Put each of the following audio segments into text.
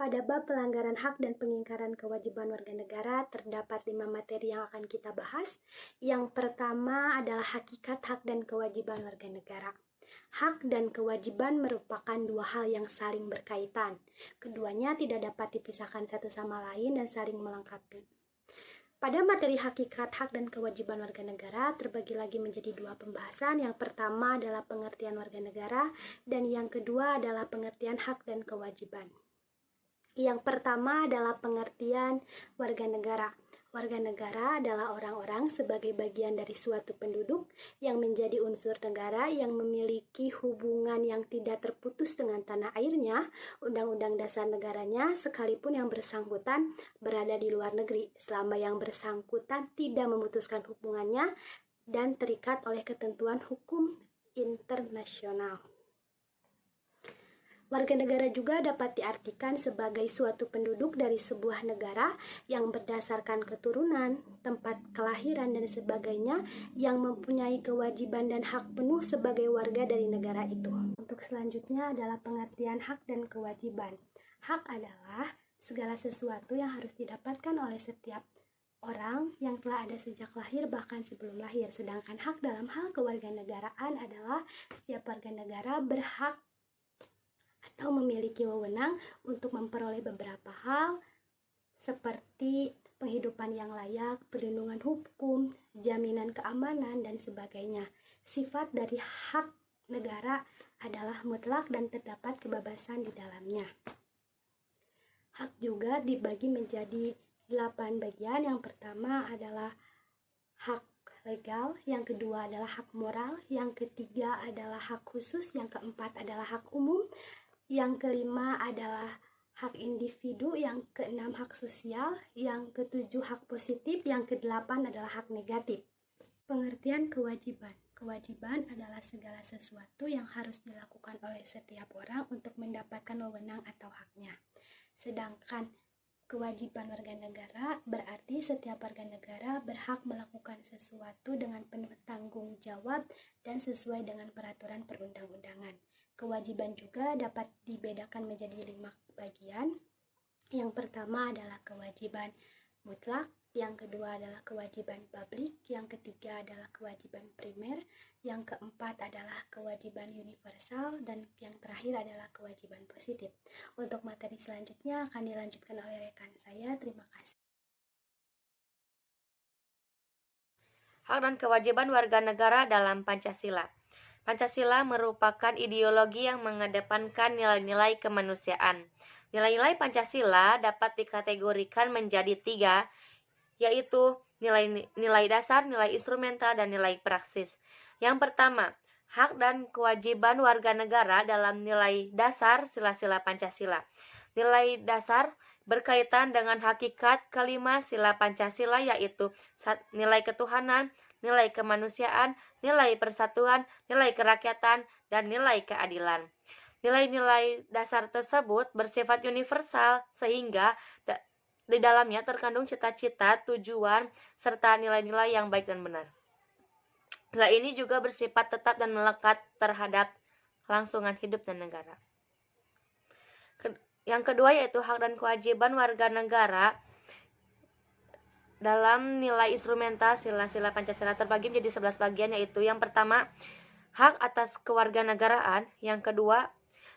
Pada bab pelanggaran hak dan pengingkaran kewajiban warga negara, terdapat 5 materi yang akan kita bahas. Yang pertama adalah hakikat hak dan kewajiban warga negara. Hak dan kewajiban merupakan dua hal yang saling berkaitan. Keduanya tidak dapat dipisahkan satu sama lain dan saling melengkapi. Pada materi hakikat hak dan kewajiban warga negara terbagi lagi menjadi dua pembahasan. Yang pertama adalah pengertian warga negara dan yang kedua adalah pengertian hak dan kewajiban. Yang pertama adalah pengertian warga negara. Warga negara adalah orang-orang sebagai bagian dari suatu penduduk yang menjadi unsur negara yang memiliki hubungan yang tidak terputus dengan tanah airnya, undang-undang dasar negaranya, sekalipun yang bersangkutan berada di luar negeri, selama yang bersangkutan tidak memutuskan hubungannya dan terikat oleh ketentuan hukum internasional. Warga negara juga dapat diartikan sebagai suatu penduduk dari sebuah negara yang berdasarkan keturunan, tempat kelahiran, dan sebagainya yang mempunyai kewajiban dan hak penuh sebagai warga dari negara itu. Untuk selanjutnya adalah pengertian hak dan kewajiban. Hak adalah segala sesuatu yang harus didapatkan oleh setiap orang yang telah ada sejak lahir bahkan sebelum lahir. Sedangkan hak dalam hal kewarganegaraan adalah setiap warga negara berhak atau memiliki wewenang untuk memperoleh beberapa hal seperti penghidupan yang layak, perlindungan hukum, jaminan keamanan, dan sebagainya. Sifat dari hak negara adalah mutlak dan terdapat kebebasan di dalamnya. Hak juga dibagi menjadi 8 bagian. Yang pertama adalah hak legal, yang kedua adalah hak moral, yang ketiga adalah hak khusus, yang keempat adalah hak umum, yang kelima adalah hak individu, yang keenam hak sosial, yang ketujuh hak positif, yang kedelapan adalah hak negatif. Pengertian kewajiban. Kewajiban adalah segala sesuatu yang harus dilakukan oleh setiap orang untuk mendapatkan wewenang atau haknya. Sedangkan kewajiban warga negara berarti setiap warga negara berhak melakukan sesuatu dengan penuh tanggung jawab dan sesuai dengan peraturan perundang-undangan. Kewajiban juga dapat dibedakan menjadi 5 bagian. Yang pertama adalah kewajiban mutlak, yang kedua adalah kewajiban publik, yang ketiga adalah kewajiban primer, yang keempat adalah kewajiban universal, dan yang terakhir adalah kewajiban positif. Untuk materi selanjutnya akan dilanjutkan oleh rekan saya. Terima kasih. Hak dan kewajiban warga negara dalam Pancasila. Pancasila merupakan ideologi yang mengedepankan nilai-nilai kemanusiaan. Nilai-nilai Pancasila dapat dikategorikan menjadi 3, yaitu nilai dasar, nilai instrumental, dan nilai praksis. Yang pertama, hak dan kewajiban warga negara dalam nilai dasar sila-sila Pancasila. Nilai dasar berkaitan dengan hakikat kelima sila Pancasila, yaitu nilai ketuhanan, nilai kemanusiaan, nilai persatuan, nilai kerakyatan, dan nilai keadilan. Nilai-nilai dasar tersebut bersifat universal sehingga di dalamnya terkandung cita-cita, tujuan, serta nilai-nilai yang baik dan benar. Nilai ini juga bersifat tetap dan melekat terhadap kelangsungan hidup dan negara. Yang kedua yaitu hak dan kewajiban warga negara dalam nilai instrumental sila-sila Pancasila terbagi menjadi 11 bagian, yaitu yang pertama, hak atas kewarganegaraan, yang kedua,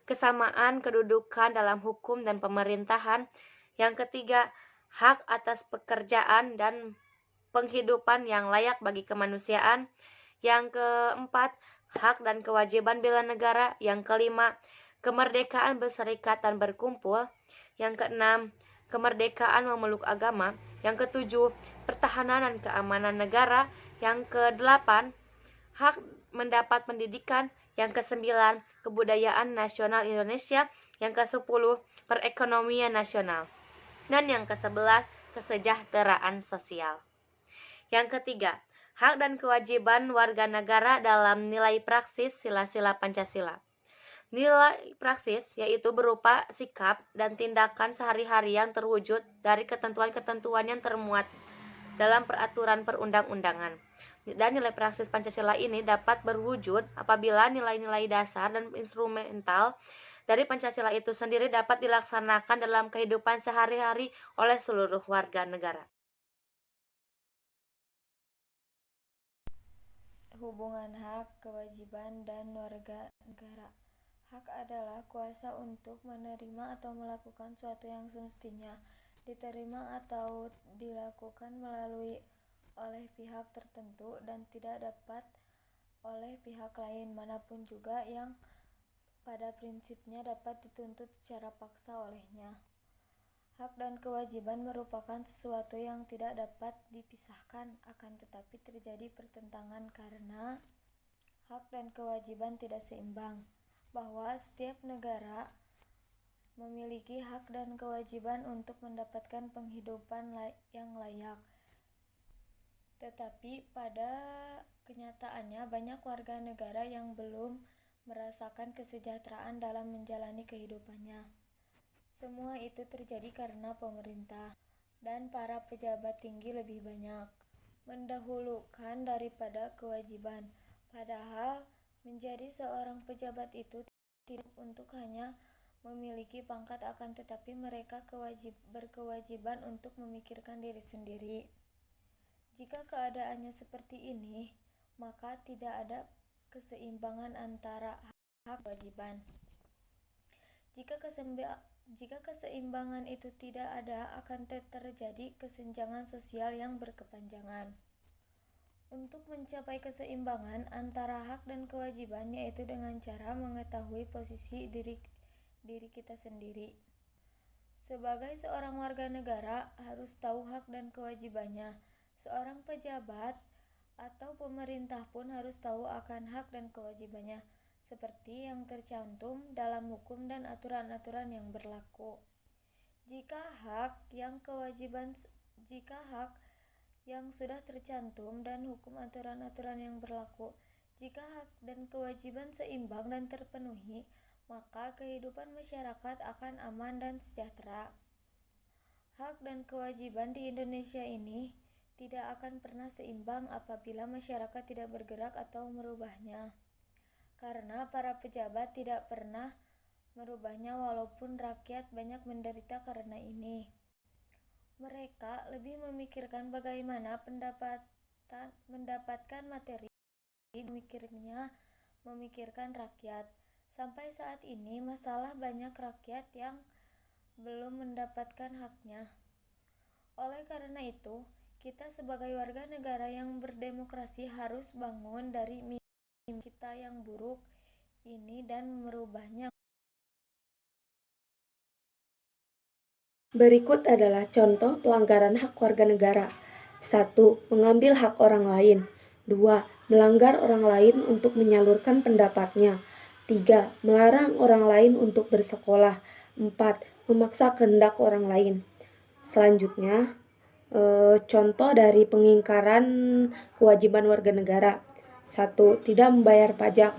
kesamaan kedudukan dalam hukum dan pemerintahan, yang ketiga, hak atas pekerjaan dan penghidupan yang layak bagi kemanusiaan, yang keempat, hak dan kewajiban bela negara, yang kelima, kemerdekaan berserikat dan berkumpul, yang keenam, kemerdekaan memeluk agama, yang ketujuh, pertahanan dan keamanan negara, yang kedelapan, hak mendapat pendidikan, yang kesembilan, kebudayaan nasional Indonesia, yang kesepuluh, perekonomian nasional, dan yang kesebelas, kesejahteraan sosial. Yang ketiga, hak dan kewajiban warga negara dalam nilai praksis sila-sila Pancasila. Nilai praksis yaitu berupa sikap dan tindakan sehari-hari yang terwujud dari ketentuan-ketentuan yang termuat dalam peraturan perundang-undangan. Dan nilai praksis Pancasila ini dapat berwujud apabila nilai-nilai dasar dan instrumental dari Pancasila itu sendiri dapat dilaksanakan dalam kehidupan sehari-hari oleh seluruh warga negara. Hubungan hak, kewajiban, dan warga negara. Hak adalah kuasa untuk menerima atau melakukan suatu yang semestinya diterima atau dilakukan melalui oleh pihak tertentu dan tidak dapat oleh pihak lain manapun juga yang pada prinsipnya dapat dituntut secara paksa olehnya. Hak dan kewajiban merupakan sesuatu yang tidak dapat dipisahkan, akan tetapi terjadi pertentangan karena hak dan kewajiban tidak seimbang, bahwa setiap negara memiliki hak dan kewajiban untuk mendapatkan penghidupan yang layak. Tetapi pada kenyataannya banyak warga negara yang belum merasakan kesejahteraan dalam menjalani kehidupannya. Semua itu terjadi karena pemerintah dan para pejabat tinggi lebih banyak mendahulukan daripada kewajiban. Padahal menjadi seorang pejabat itu tidak untuk hanya memiliki pangkat, akan tetapi mereka berkewajiban untuk memikirkan diri sendiri. Jika keadaannya seperti ini, maka tidak ada keseimbangan antara hak dan kewajiban. Jika keseimbangan itu tidak ada, akan terjadi kesenjangan sosial yang berkepanjangan. Untuk mencapai keseimbangan antara hak dan kewajiban, yaitu dengan cara mengetahui posisi diri kita sendiri. Sebagai seorang warga negara harus tahu hak dan kewajibannya. Seorang pejabat atau pemerintah pun harus tahu akan hak dan kewajibannya, seperti yang tercantum dalam hukum dan aturan-aturan yang berlaku. Jika hak yang sudah tercantum dan hukum aturan-aturan yang berlaku, jika hak dan kewajiban seimbang dan terpenuhi, maka kehidupan masyarakat akan aman dan sejahtera. Hak dan kewajiban di Indonesia ini tidak akan pernah seimbang apabila masyarakat tidak bergerak atau merubahnya. Karena para pejabat tidak pernah merubahnya walaupun rakyat banyak menderita karena ini. Mereka lebih memikirkan bagaimana mendapatkan materi, memikirkan rakyat. Sampai saat ini masalah banyak rakyat yang belum mendapatkan haknya. Oleh karena itu, kita sebagai warga negara yang berdemokrasi harus bangun dari mimpi kita yang buruk ini dan merubahnya. Berikut adalah contoh pelanggaran hak warga negara. 1. Mengambil hak orang lain. 2. Melanggar orang lain untuk menyalurkan pendapatnya. 3. Melarang orang lain untuk bersekolah. 4. Memaksa kehendak orang lain. Selanjutnya, contoh dari pengingkaran kewajiban warga negara. 1. Tidak membayar pajak.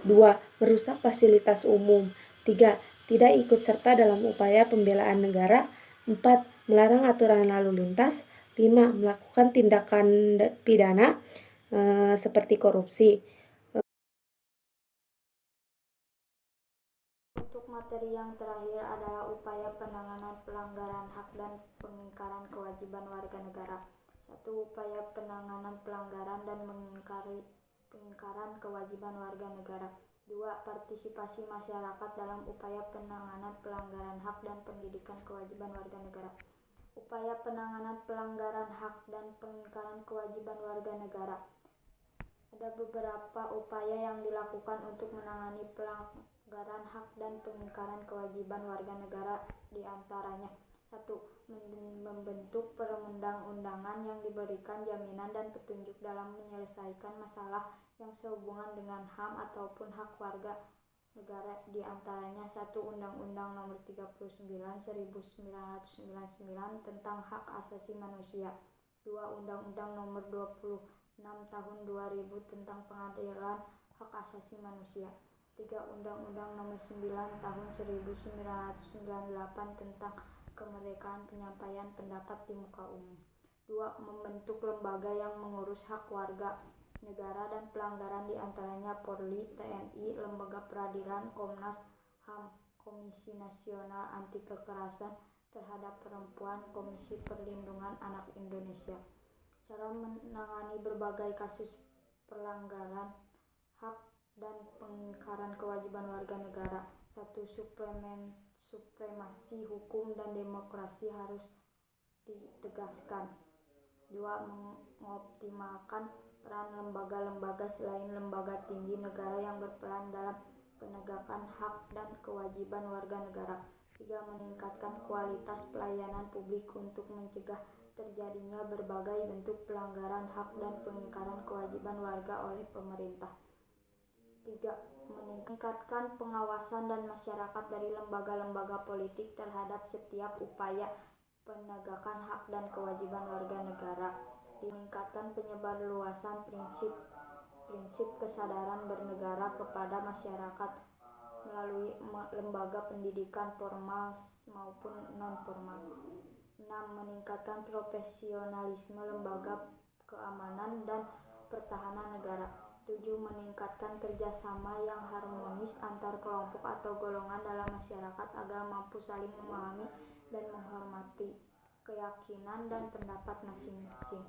2. Merusak fasilitas umum. 3. Tidak ikut serta dalam upaya pembelaan negara. 4. Melarang aturan lalu lintas. 5. Melakukan tindakan pidana seperti korupsi. Untuk materi yang terakhir adalah upaya penanganan pelanggaran hak dan pengingkaran kewajiban warga negara. 1. Upaya penanganan pelanggaran dan pengingkaran kewajiban warga negara. 2. Partisipasi masyarakat dalam upaya penanganan pelanggaran hak dan pendidikan kewajiban warga negara. Upaya penanganan pelanggaran hak dan pengingkaran kewajiban warga negara. Ada beberapa upaya yang dilakukan untuk menangani pelanggaran hak dan pengingkaran kewajiban warga negara, di antaranya 1. Membentuk perundang-undangan yang diberikan jaminan dan petunjuk dalam menyelesaikan masalah yang sehubungan dengan HAM ataupun hak warga negara, di antaranya 1. Undang-Undang Nomor 39 1999 tentang Hak Asasi Manusia. 2. Undang-Undang Nomor 26 Tahun 2000 tentang Pengadilan Hak Asasi Manusia. 3. Undang-Undang Nomor 9 Tahun 1998 tentang Kemerdekaan Penyampaian Pendapat di Muka Umum. 2. Membentuk lembaga yang mengurus hak warga negara dan pelanggaran, di antaranya Polri, TNI, Lembaga Peradilan, Komnas HAM, Komisi Nasional Anti Kekerasan Terhadap Perempuan, Komisi Perlindungan Anak Indonesia. Cara menangani berbagai kasus pelanggaran hak dan pengingkaran kewajiban warga negara. 1. Supremasi hukum dan demokrasi harus ditegaskan. 2. Mengoptimalkan peran lembaga-lembaga selain lembaga tinggi negara yang berperan dalam penegakan hak dan kewajiban warga negara. 3. Meningkatkan kualitas pelayanan publik untuk mencegah terjadinya berbagai bentuk pelanggaran hak dan pengingkaran kewajiban warga oleh pemerintah. 3. Meningkatkan pengawasan dan masyarakat dari lembaga-lembaga politik terhadap setiap upaya penegakan hak dan kewajiban warga negara. Meningkatkan penyebarluasan prinsip kesadaran bernegara kepada masyarakat melalui lembaga pendidikan formal maupun non-formal. 6. Meningkatkan profesionalisme lembaga keamanan dan pertahanan negara. 7. Meningkatkan kerjasama yang harmonis antar kelompok atau golongan dalam masyarakat agar mampu saling memahami dan menghormati keyakinan dan pendapat masing-masing.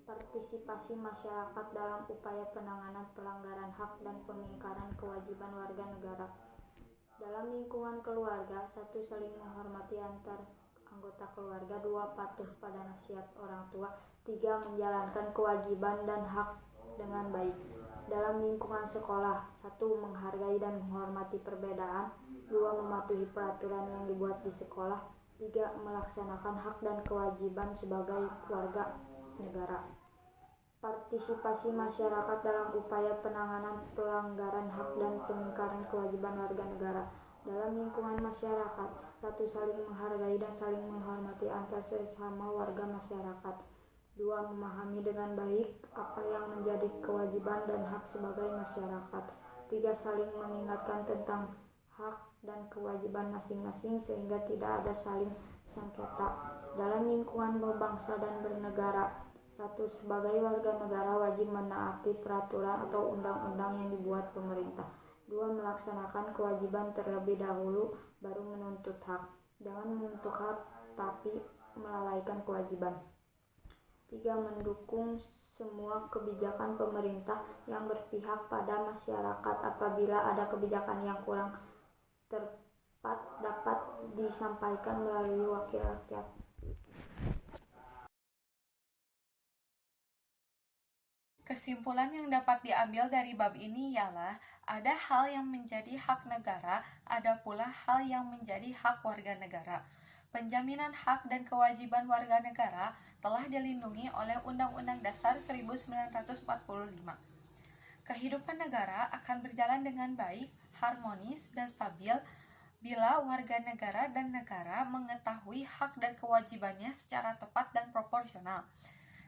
Partisipasi masyarakat dalam upaya penanganan pelanggaran hak dan pengingkaran kewajiban warga negara. Dalam lingkungan keluarga, 1. Saling menghormati antar anggota keluarga. 2. Patuh pada nasihat orang tua. 3. Menjalankan kewajiban dan hak dengan baik. Dalam lingkungan sekolah, 1. Menghargai dan menghormati perbedaan. 2. Mematuhi peraturan yang dibuat di sekolah. 3. Melaksanakan hak dan kewajiban sebagai warga negara. Partisipasi masyarakat dalam upaya penanganan pelanggaran hak dan pengingkaran kewajiban warga negara. Dalam lingkungan masyarakat, 1. Saling menghargai dan saling menghormati antar sesama warga masyarakat. 2. Memahami dengan baik apa yang menjadi kewajiban dan hak sebagai masyarakat. 3. Saling mengingatkan tentang hak dan kewajiban masing-masing sehingga tidak ada saling sengketa. Dalam lingkungan berbangsa dan bernegara, 1. Sebagai warga negara wajib menaati peraturan atau undang-undang yang dibuat pemerintah. 2. Melaksanakan kewajiban terlebih dahulu baru menuntut hak. Jangan menuntut hak tapi melalaikan kewajiban. 3. Mendukung semua kebijakan pemerintah yang berpihak pada masyarakat. Apabila ada kebijakan yang kurang tepat dapat disampaikan melalui wakil rakyat. Kesimpulan yang dapat diambil dari bab ini ialah ada hal yang menjadi hak negara, ada pula hal yang menjadi hak warga negara. Penjaminan hak dan kewajiban warga negara telah dilindungi oleh Undang-Undang Dasar 1945. Kehidupan negara akan berjalan dengan baik, harmonis, dan stabil bila warga negara dan negara mengetahui hak dan kewajibannya secara tepat dan proporsional.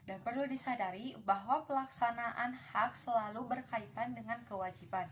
Dan perlu disadari bahwa pelaksanaan hak selalu berkaitan dengan kewajiban.